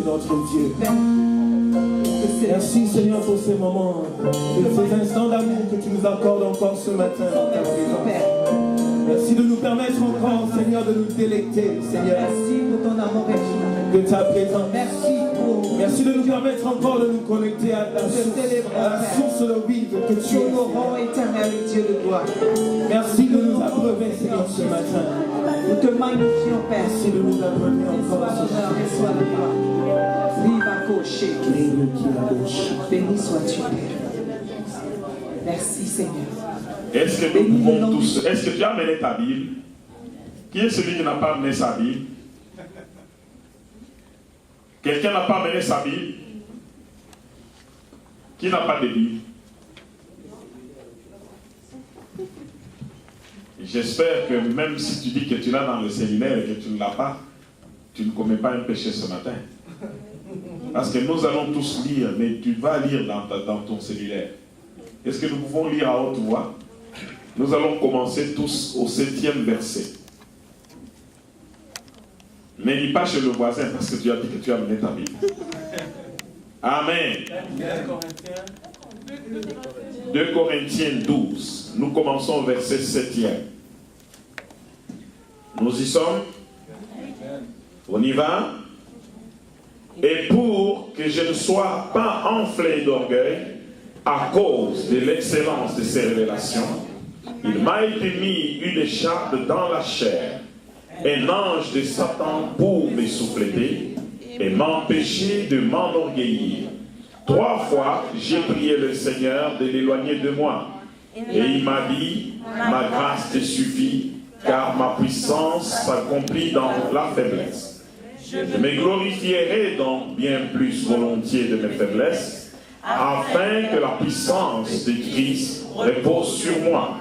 notre Dieu. Merci Seigneur pour ces moments, pour ces instants d'amour que tu nous accordes encore ce matin. Merci de nous permettre encore, Seigneur, de nous délecter, Seigneur. Merci pour ton amour de ta présence. Merci de nous permettre encore de nous connecter à la source de vie que tu es. Éternel, Dieu de gloire. Merci de nous abreuver, Seigneur, ce matin. Nous te magnifions, Père. Merci de nous abreuver encore ce matin. Reçois la gloire. Viva Coché. Béni sois-tu, Père. Merci, Seigneur. Est-ce que nous pouvons tous... Est-ce que tu as amené ta Bible? Qui est celui qui n'a pas amené sa Bible? Quelqu'un n'a pas amené sa Bible? Qui n'a pas de Bible? J'espère que même si tu dis que tu l'as dans le cellulaire et que tu ne l'as pas, tu ne commets pas un péché ce matin. Parce que nous allons tous lire, mais tu vas lire dans ton cellulaire. Est-ce que nous pouvons lire à haute voix? Nous allons commencer tous au 7e verset. Ne lis pas chez le voisin parce que tu as dit que tu as amené ta Bible. Amen. 2 Corinthiens 12. Nous commençons au verset 7e. Nous y sommes. On y va. Et pour que je ne sois pas enflé d'orgueil à cause de l'excellence de ces révélations, il m'a été mis une écharpe dans la chair, un ange de Satan pour me souffleter et m'empêcher de m'enorgueillir. 3 fois, j'ai prié le Seigneur de l'éloigner de moi. Et il m'a dit, ma grâce te suffit, car ma puissance s'accomplit dans la faiblesse. Je me glorifierai donc bien plus volontiers de mes faiblesses, afin que la puissance de Christ repose sur moi.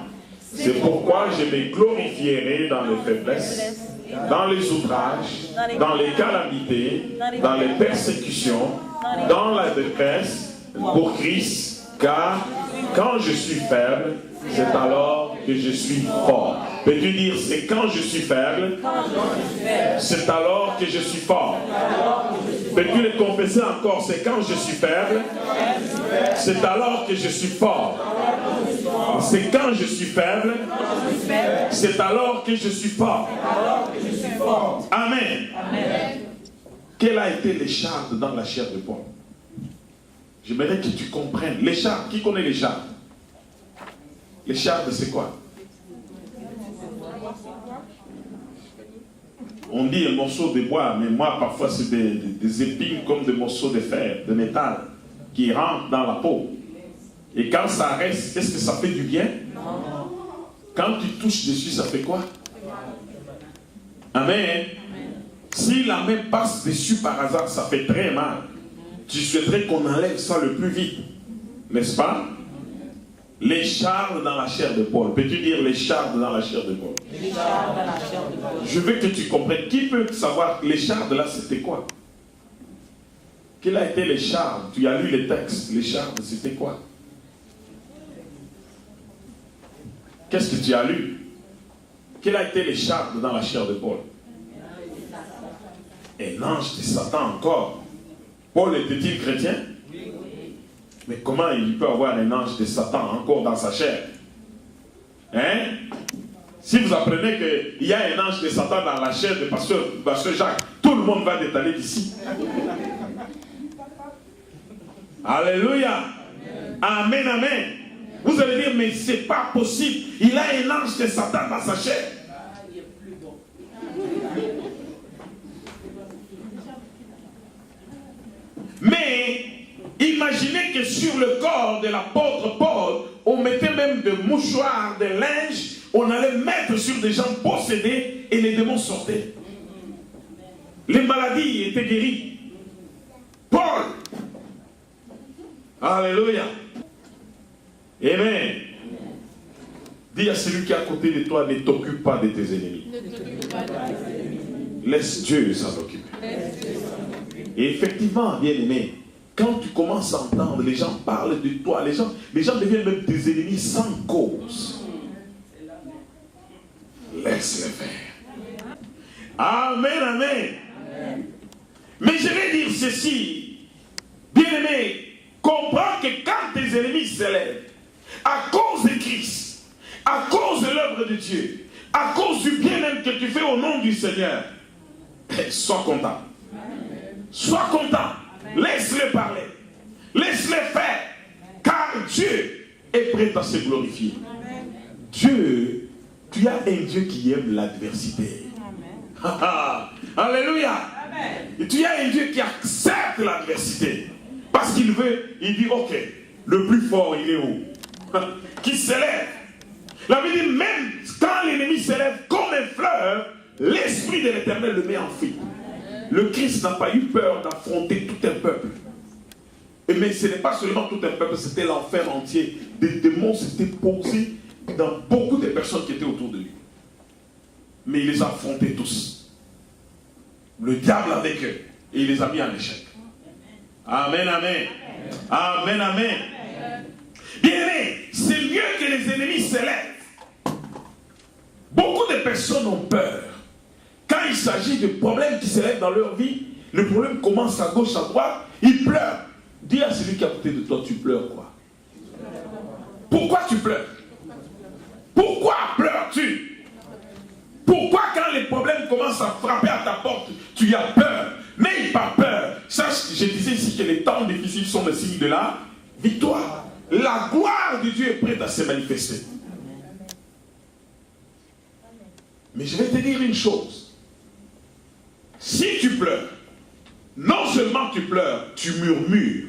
C'est pourquoi je me glorifierai dans les faiblesses, dans les outrages, dans les calamités, dans les persécutions, dans la détresse, pour Christ, car quand je suis faible, c'est alors que je suis fort. Peux-tu dire, c'est quand je suis faible, c'est alors que je suis fort. Peux-tu le confesser encore, c'est quand je suis faible, c'est alors que je suis fort. C'est quand je suis faible, c'est alors que je suis fort. Amen. Quelle a été l'écharpe dans la chair de Paul? J'aimerais que tu comprennes. L'écharpe, qui connaît l'écharpe? L'écharpe, c'est quoi? On dit un morceau de bois, mais moi, parfois, c'est des épines comme des morceaux de fer, de métal, qui rentrent dans la peau. Et quand ça reste, est-ce que ça fait du bien? Non. Quand tu touches dessus, ça fait quoi? Amen. Si la main passe dessus par hasard, ça fait très mal. Tu souhaiterais qu'on enlève ça le plus vite. N'est-ce pas? L'écharpe dans la chair de Paul. Peux-tu dire l'écharpe dans la chair de Paul? L'écharpe dans la chair de Paul. Je veux que tu comprennes. Qui peut savoir l'écharpe là, c'était quoi? Quelle a été l'écharpe? Tu as lu les textes. L'écharpe, c'était quoi? Qu'est-ce que tu as lu? Quelle a été l'écharpe dans la chair de Paul? Un ange de Satan encore. Paul était-il chrétien? Mais comment il peut avoir un ange de Satan encore dans sa chair? Hein? Si vous apprenez qu'il y a un ange de Satan dans la chair de pasteur Jacques, tout le monde va détaler d'ici. Alléluia. Amen, amen. Vous allez dire, mais c'est pas possible. Il a un ange de Satan dans sa chair. Mais imaginez que sur le corps de l'apôtre Paul, on mettait même des mouchoirs, des linges, on allait mettre sur des gens possédés et les démons sortaient. Les maladies étaient guéries. Paul. Alléluia. Amen. Dis à celui qui est à côté de toi, ne t'occupe pas de tes ennemis. Laisse Dieu s'en occuper. Et effectivement, bien aimé, quand tu commences à entendre, les gens parlent de toi, les gens deviennent même tes ennemis sans cause. Laisse-les faire. Amen, amen. Mais je vais dire ceci, bien-aimé, comprends que quand tes ennemis s'élèvent, à cause de Christ, à cause de l'œuvre de Dieu, à cause du bien-être que tu fais au nom du Seigneur, sois content. Sois content. Laisse-le parler. Laisse-le faire. Car Dieu est prêt à se glorifier. Dieu, tu as un Dieu qui aime l'adversité. Alléluia. Et tu as un Dieu qui accepte l'adversité. Parce qu'il veut, il dit, ok, le plus fort, il est où? Qui s'élève. La Bible dit, même quand l'ennemi s'élève comme un fleuve, l'Esprit de l'Éternel le met en fuite. Le Christ n'a pas eu peur d'affronter tout un peuple. Mais ce n'est pas seulement tout un peuple, c'était l'enfer entier. Des démons s'étaient posés dans beaucoup de personnes qui étaient autour de lui. Mais il les a affrontés tous. Le diable avec eux. Et il les a mis en échec. Amen, amen. Amen, amen. Bien-aimé, c'est mieux que les ennemis s'élèvent. Beaucoup de personnes ont peur. Quand il s'agit de problèmes qui s'élèvent dans leur vie, le problème commence à gauche, à droite, ils pleurent. Dis à celui qui est à côté de toi, tu pleures quoi? Pourquoi tu pleures? Pourquoi pleures-tu? Pourquoi quand les problèmes commencent à frapper à ta porte, tu as peur? N'aie pas peur. Sache, je disais ici que les temps difficiles sont le signe de la victoire. La gloire de Dieu est prête à se manifester. Mais je vais te dire une chose. Si tu pleures, non seulement tu pleures, tu murmures.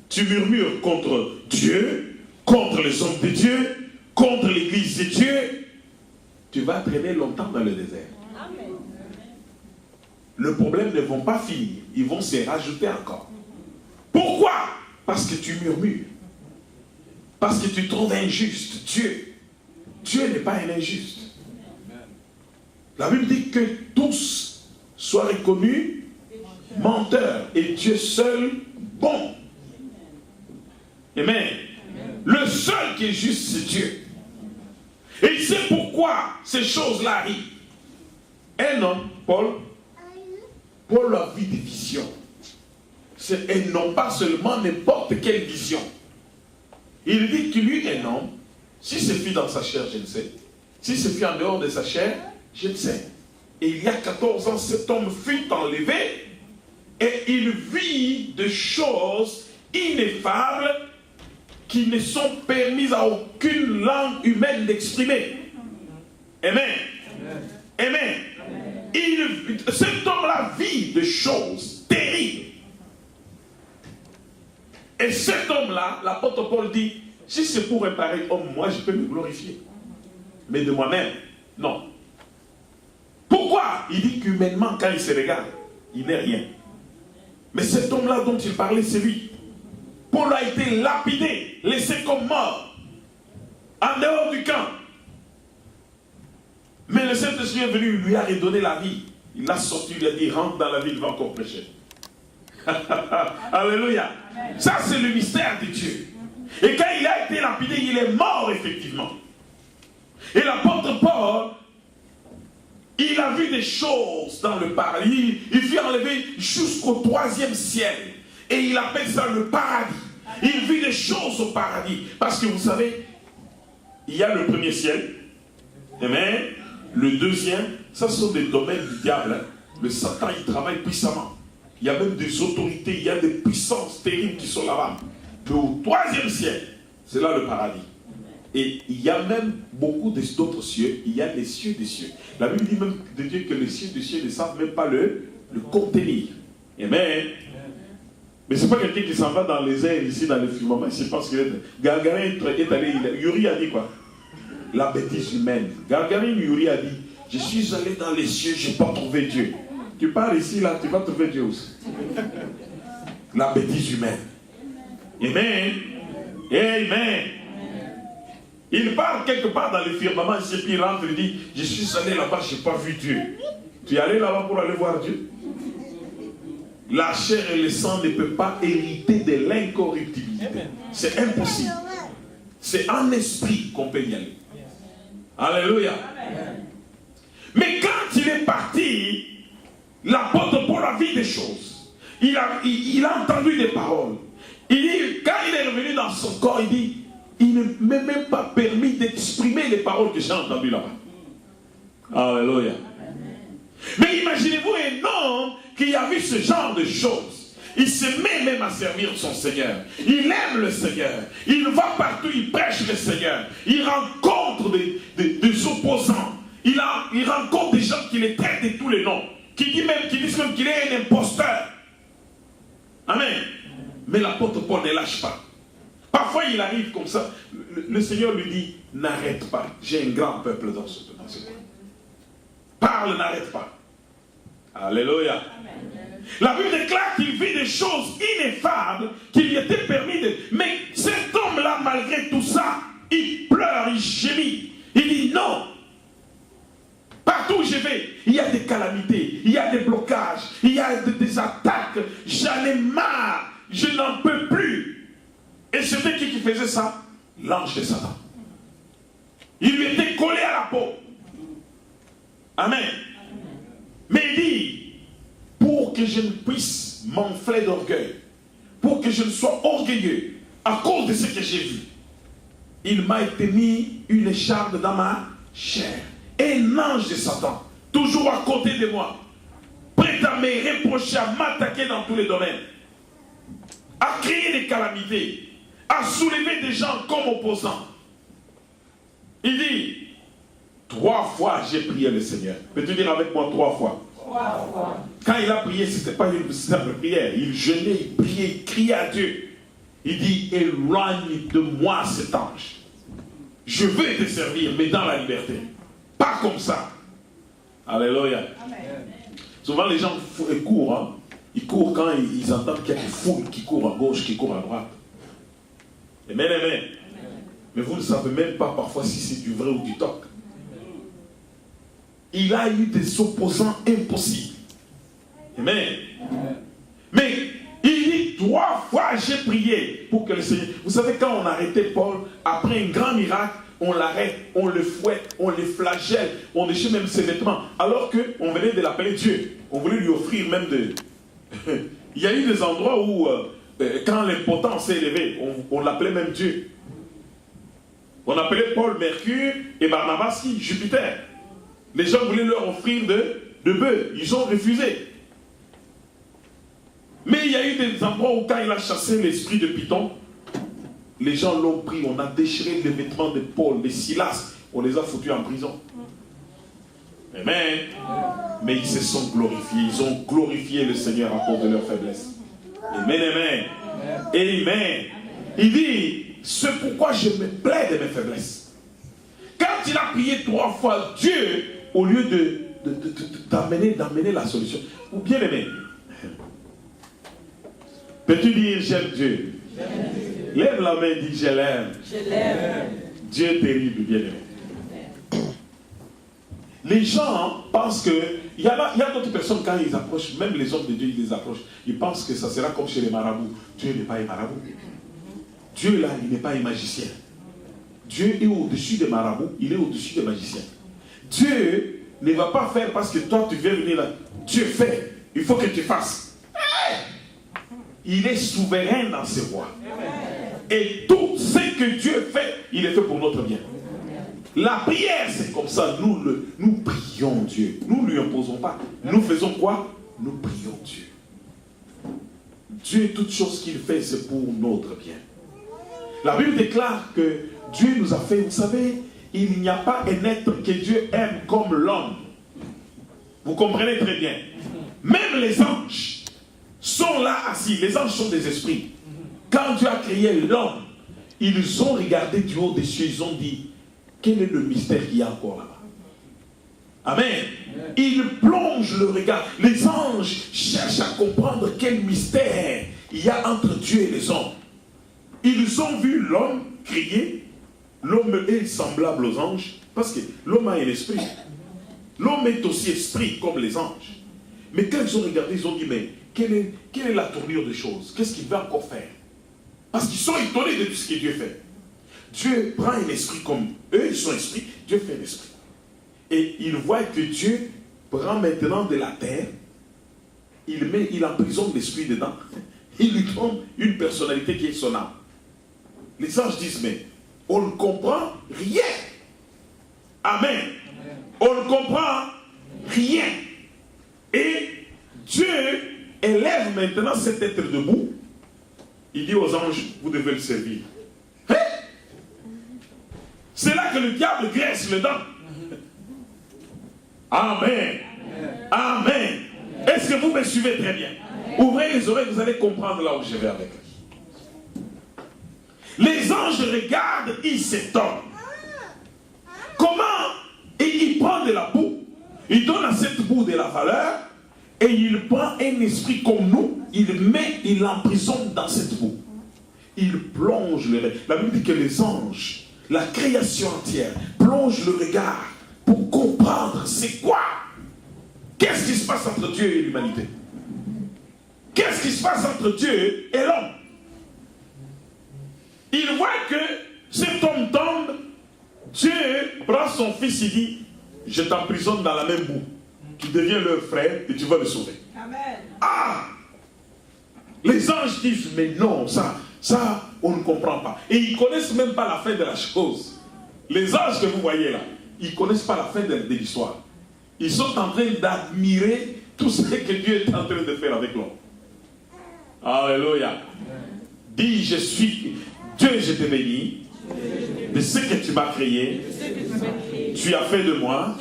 Tu murmures contre Dieu, contre les hommes de Dieu, contre l'église de Dieu. Tu vas traîner longtemps dans le désert. Amen. Le problème ne vont pas finir. Ils vont se rajouter encore. Pourquoi? Parce que tu murmures. Parce que tu trouves injuste Dieu. Dieu n'est pas un injuste. La Bible dit que tous soient reconnus menteurs et Dieu seul bon. Amen. Le seul qui est juste, c'est Dieu. Et il sait pourquoi ces choses-là arrivent. Un homme, Paul a vu des visions. Et non pas seulement n'importe quelle vision. Il dit que lui, un homme, si c'est fait dans sa chair, je ne sais. Si c'est fait en dehors de sa chair, je ne sais. Et il y a 14 ans, cet homme fut enlevé et il vit des choses ineffables qui ne sont permises à aucune langue humaine d'exprimer. Amen. Amen. Cet homme-là vit des choses terribles. Et cet homme-là, l'apôtre Paul dit, si c'est pour un pareil homme, moi je peux me glorifier. Mais de moi-même, non. Pourquoi? Il dit qu'humainement, quand il se regarde, il n'est rien. Mais cet homme-là dont il parlait, c'est lui. Paul a été lapidé, laissé comme mort, en dehors du camp. Mais le Saint-Esprit est venu, il lui a redonné la vie. Il l'a sorti, il lui a dit, rentre dans la ville, va encore prêcher. Alléluia. Ça, c'est le mystère de Dieu. Et quand il a été lapidé, il est mort, effectivement. Et l'apôtre Paul, il a vu des choses dans le paradis. Il fut enlevé jusqu'au 3e ciel. Et il appelle ça le paradis. Il vit des choses au paradis. Parce que vous savez, il y a le premier ciel. Amen. Le deuxième, ça sont des domaines du diable. Le Satan, il travaille puissamment. Il y a même des autorités, il y a des puissances terribles qui sont là-bas. Mais au 3e ciel, c'est là le paradis. Et il y a même beaucoup d'autres cieux. Il y a les cieux des cieux. La Bible dit même de Dieu que les cieux des cieux ne savent même pas le contenir. Amen. Mais ce n'est pas quelqu'un qui s'en va dans les airs ici, dans le firmament. Je pense que Gargarin est allé. Yuri a dit quoi? La bêtise humaine. Gargarin, Yuri a dit, je suis allé dans les cieux, je n'ai pas trouvé Dieu. Tu pars ici, là, tu vas trouver Dieu aussi. La bêtise humaine. Amen. Amen. Il part quelque part dans le firmament, et puis il rentre et dit, je suis allé là-bas, je n'ai pas vu Dieu. Tu es allé là-bas pour aller voir Dieu? La chair et le sang ne peuvent pas hériter de l'incorruptibilité. C'est impossible. C'est en esprit qu'on peut y aller. Alléluia. Mais quand il est parti, l'apôtre Paul a vu des choses. il a entendu des paroles. Il dit, quand il est revenu dans son corps, il dit, il ne m'est même pas permis d'exprimer les paroles que j'ai entendues là-bas. Alléluia. Mais imaginez-vous un homme qui a vu ce genre de choses. Il se met même à servir son Seigneur. Il aime le Seigneur. Il va partout, il prêche le Seigneur. Il rencontre des opposants. Il rencontre des gens qui les traitent de tous les noms. Qui disent même qu'il est un imposteur. Amen. Mais l'apôtre Paul ne lâche pas. Parfois il arrive comme ça. Le Seigneur lui dit, n'arrête pas. J'ai un grand peuple dans ce coin. Parle, n'arrête pas. Alléluia. Amen. La Bible déclare qu'il vit des choses ineffables qu'il lui était permis de... Mais cet homme-là, malgré tout ça, il pleure, il gémit. Il dit non. Partout où je vais, il y a des calamités, il y a des blocages, il y a des attaques. J'en ai marre. Je n'en peux plus. Et c'était qui faisait ça? L'ange de Satan. Il lui était collé à la peau. Amen. Mais il dit, pour que je ne puisse m'enfler d'orgueil, pour que je ne sois orgueilleux à cause de ce que j'ai vu, il m'a été mis une écharpe dans ma chair. Un ange de Satan, toujours à côté de moi, prêt à me reprocher, à m'attaquer dans tous les domaines, à créer des calamités, à soulever des gens comme opposants. Il dit, 3 fois j'ai prié le Seigneur. Peux-tu dire avec moi 3 fois? 3 fois. Quand il a prié, ce n'était pas une simple prière. Il jeûnait, il priait, il criait à Dieu. Il dit, éloigne de moi cet ange. Je veux te servir, mais dans la liberté. Pas comme ça. Alléluia. Amen. Souvent les gens courent. Hein. Ils courent quand ils entendent qu'il y a des foules qui courent à gauche, qui courent à droite. Amen, amen. Mais vous ne savez même pas parfois si c'est du vrai ou du toc. Il a eu des opposants impossibles. Amen. Mais il dit 3 fois j'ai prié pour que le Seigneur... Vous savez, quand on arrêtait Paul, après un grand miracle, on l'arrête, on le fouette, on le flagelle, on déchire même ses vêtements. Alors qu'on venait de l'appeler Dieu. On voulait lui offrir même de... Il y a eu des endroits où, quand l'impotent s'est élevé, on l'appelait même Dieu. On appelait Paul Mercure et Barnabas Jupiter. Les gens voulaient leur offrir de bœufs. Ils ont refusé. Mais il y a eu des endroits où quand il a chassé l'esprit de Python, les gens l'ont pris. On a déchiré les vêtements de Paul, de Silas. On les a foutus en prison. Amen. Mais ils se sont glorifiés. Ils ont glorifié le Seigneur à cause de leur faiblesse. Amen, amen. Amen. Il dit, c'est pourquoi je me plais de mes faiblesses. Quand il a prié 3 fois, Dieu, au lieu d'amener la solution, ou bien aimé, peux-tu dire j'aime Dieu? Lève la main et dis je l'aime. Dieu est terrible, bien aimé. Les gens pensent que, il y a d'autres personnes quand ils approchent, même les hommes de Dieu, ils les approchent, ils pensent que ça sera comme chez les marabouts. Dieu n'est pas un marabout. Dieu là, il n'est pas un magicien. Dieu est au-dessus des marabouts, il est au-dessus des magiciens. Dieu ne va pas faire parce que toi tu viens venir là. Dieu fait, il faut que tu fasses. Il est souverain dans ses voies. Et tout ce que Dieu fait, il est fait pour notre bien. La prière, c'est comme ça. Nous prions Dieu. Nous ne lui imposons pas. Nous faisons quoi? Nous prions Dieu. Dieu, toute chose qu'il fait, c'est pour notre bien. La Bible déclare que Dieu nous a fait, vous savez, il n'y a pas un être que Dieu aime comme l'homme. Vous comprenez très bien. Même les anges sont là assis. Les anges sont des esprits. Quand Dieu a créé l'homme, ils ont regardé du haut des cieux, ils ont dit, quel est le mystère qu'il y a encore là-bas? Amen. Ils plongent le regard. Les anges cherchent à comprendre quel mystère il y a entre Dieu et les hommes. Ils ont vu l'homme crier. L'homme est semblable aux anges parce que l'homme a un esprit. L'homme est aussi esprit comme les anges. Mais quand ils ont regardé, ils ont dit, mais quelle est la tournure des choses? Qu'est-ce qu'il va encore faire? Parce qu'ils sont étonnés de tout ce que Dieu fait. Dieu prend un esprit comme eux, ils sont esprits, Dieu fait un esprit. Et ils voient que Dieu prend maintenant de la terre il emprisonne l'esprit dedans. Il lui donne une personnalité qui est son âme. Les anges disent, mais on ne comprend rien. Amen. On ne comprend rien. Et Dieu élève maintenant cet être debout. Il dit aux anges, vous devez le servir. Hein? C'est là que le diable graisse les dents. Amen. Amen. Est-ce que vous me suivez très bien? Ouvrez les oreilles, vous allez comprendre là où je vais avec. Les anges regardent, ils s'étonnent. Comment? Et il prend de la boue, il donne à cette boue de la valeur, et il prend un esprit comme nous, il l'emprisonne dans cette boue. Il plonge le regard. La Bible dit que les anges, la création entière, plonge le regard pour comprendre c'est quoi. Qu'est-ce qui se passe entre Dieu et l'humanité? Qu'est-ce qui se passe entre Dieu et l'homme? Il voit que cet homme tombe, Dieu prend son fils, il dit, je t'emprisonne dans la même boue. Tu deviens leur frère et tu vas le sauver. Amen. Ah! Les anges disent, mais non, ça, on ne comprend pas. Et ils ne connaissent même pas la fin de la chose. Les anges que vous voyez là, ils ne connaissent pas la fin de l'histoire. Ils sont en train d'admirer tout ce que Dieu est en train de faire avec l'homme. Alléluia. Dis, je suis Dieu, je te bénis de ce que tu m'as créé. Tu as fait de moi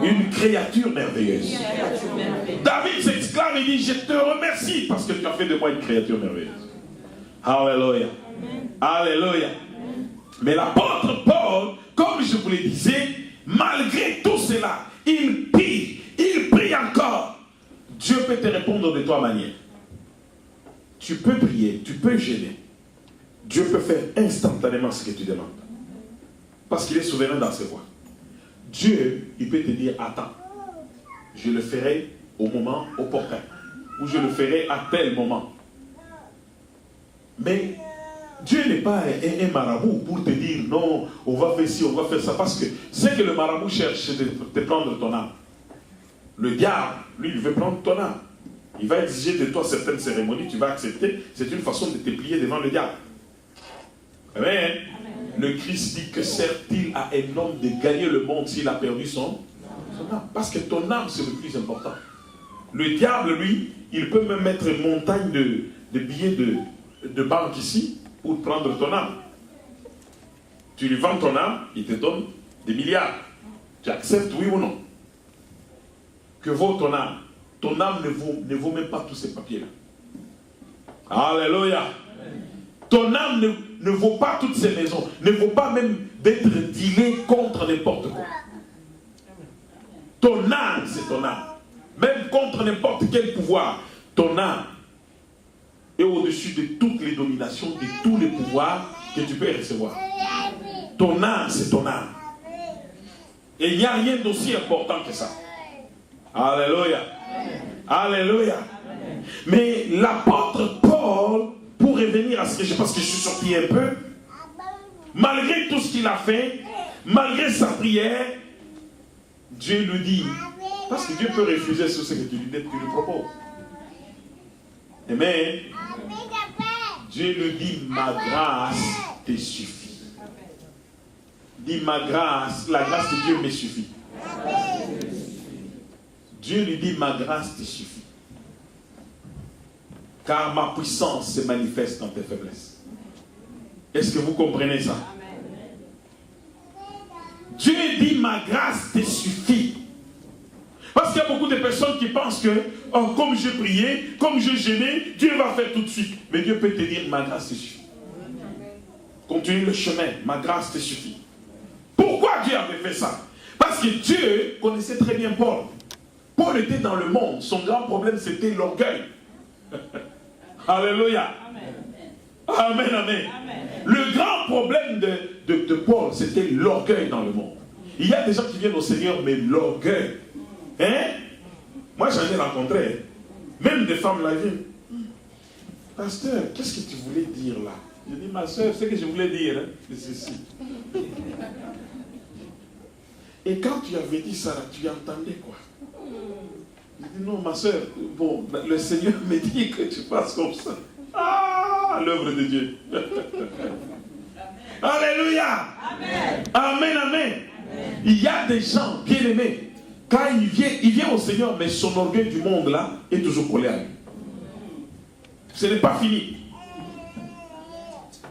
une créature merveilleuse. David s'exclame et dit, je te remercie parce que tu as fait de moi une créature merveilleuse. Alléluia. Alléluia. Mais l'apôtre Paul, comme je vous le disais, malgré tout cela, il prie encore. Dieu peut te répondre de trois manières. Tu peux prier, tu peux gêner. Dieu peut faire instantanément ce que tu demandes. Parce qu'il est souverain dans ses voies. Dieu, il peut te dire, attends, je le ferai au moment opportun. Ou je le ferai à tel moment. Mais Dieu n'est pas un marabout pour te dire, non, on va faire ci, on va faire ça. Parce que ce que le marabout cherche, c'est de te prendre ton âme. Le diable, lui, il veut prendre ton âme. Il va exiger de toi certaines cérémonies, tu vas accepter. C'est une façon de te plier devant le diable. Amen. Le Christ dit que sert-il à un homme de gagner le monde s'il a perdu son âme? Parce que ton âme, c'est le plus important. Le diable, lui, il peut même mettre une montagne de billets de banque ici pour prendre ton âme. Tu lui vends ton âme, il te donne des milliards. Tu acceptes, oui ou non? Que vaut ton âme? Ton âme ne vaut même pas tous ces papiers-là. Alléluia. Ton âme ne vaut pas toutes ces maisons. Ne vaut pas même d'être dealé contre n'importe quoi. Ton âme, c'est ton âme. Même contre n'importe quel pouvoir. Ton âme est au-dessus de toutes les dominations, de tous les pouvoirs que tu peux recevoir. Ton âme, c'est ton âme. Et il n'y a rien d'aussi important que ça. Alléluia. Alléluia. Mais l'apôtre Paul, pour revenir à ce que parce que je suis sorti un peu, malgré tout ce qu'il a fait, malgré sa prière, Dieu lui dit, parce que Dieu peut refuser ce que tu lui proposes. Amen. Dieu lui dit, ma grâce te suffit. Dis, ma grâce, la grâce de Dieu me suffit. Dieu lui dit, ma grâce te suffit. Car ma puissance se manifeste dans tes faiblesses. Est-ce que vous comprenez ça? Dieu dit, ma grâce te suffit. Parce qu'il y a beaucoup de personnes qui pensent que, oh, comme je priais, comme je gênais, Dieu va faire tout de suite. Mais Dieu peut te dire, ma grâce te suffit. Continue le chemin, ma grâce te suffit. Pourquoi Dieu avait fait ça? Parce que Dieu connaissait très bien Paul. Paul était dans le monde. Son grand problème, c'était l'orgueil. Alléluia. Amen, amen. Amen. Le grand problème de Paul, c'était l'orgueil dans le monde. Il y a des gens qui viennent au Seigneur, mais l'orgueil. Hein? Moi, j'en ai rencontré. Même des femmes là viennent. Pasteur, qu'est-ce que tu voulais dire là? Je dis, ma soeur, ce que je voulais dire, hein, c'est ceci. Et quand tu avais dit ça, tu entendais quoi? Je dis non, ma soeur, bon, le Seigneur me dit que tu fasses comme ça. Ah, l'œuvre de Dieu. Alléluia. Amen. Amen, amen. Il y a des gens bien-aimés. Quand il vient au Seigneur, mais son orgueil du monde là est toujours collé à lui. Ce n'est pas fini.